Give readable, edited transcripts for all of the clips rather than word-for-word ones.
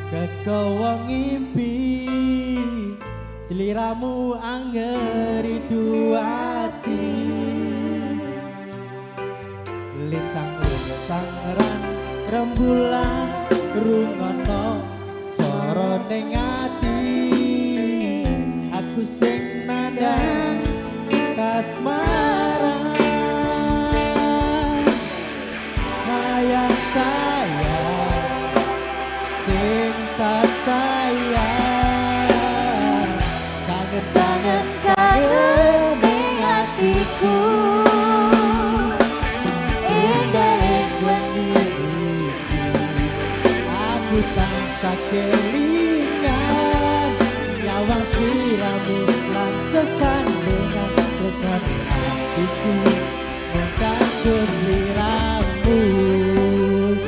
Kekowo ngimpi seliramu angeri duati lintang-lintang ran rembulan rungono swara ning ati aku sing nandang kasmaran sayang sayang sing tak sayang kangen-kangen kangen ning atiku indah wengi aku tansah kelingan nyawang sliramu lan sesandingan tekan hatiku mengkagum sliramu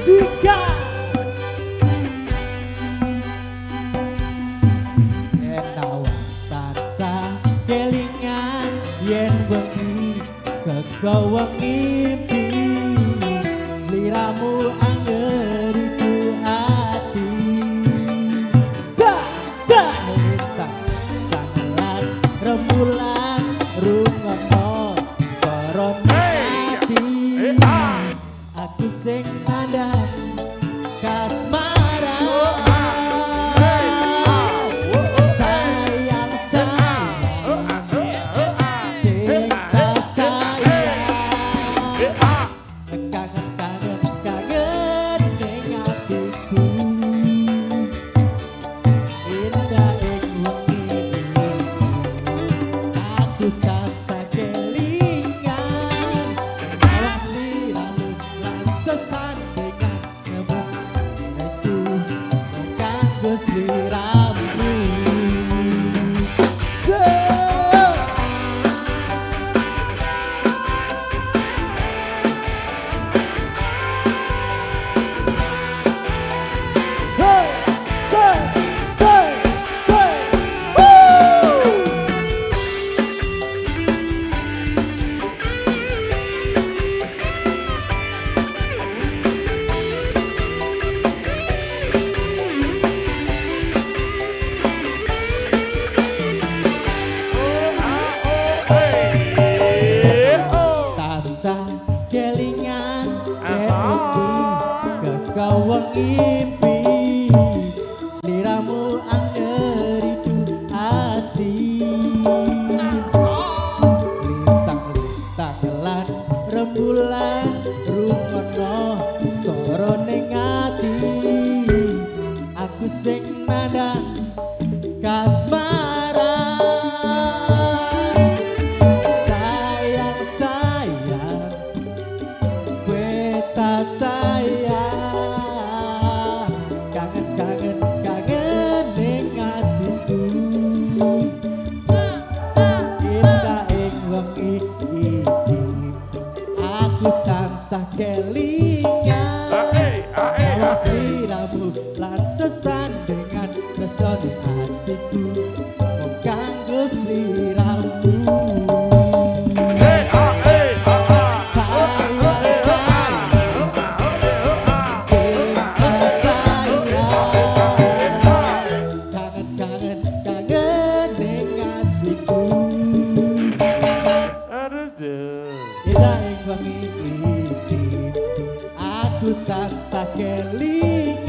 tiga enawang tansah kelingan yen wengi kegawa ngimpi sliramu anggeriku ati melintang kangelan rembulan rungono swara ati aku sing nandang kasmaran sayang sayang sing tak sayang kangen-kangen kangen ning atiku indah ing wengi aku tansah kelingan nyawang sliramu lan sesandingan nyebut itu kanggo sliramu tansah kelingan kegawa ngimpi sliramu anggeriku ati lintang-lintang lan rembulan rungono swara ning ati aku sing nandang kasmaran sayang sayang kowe tak sayang kangen-kangen kangen ning atiku indah ing wengi iki aku tansah kelingan nyawang sliramu lan sesandingan tresno ning atiku mung kanggo sliramu kangen-kangen kangen ning atiku indah ing wengi iki aku tansah kelingan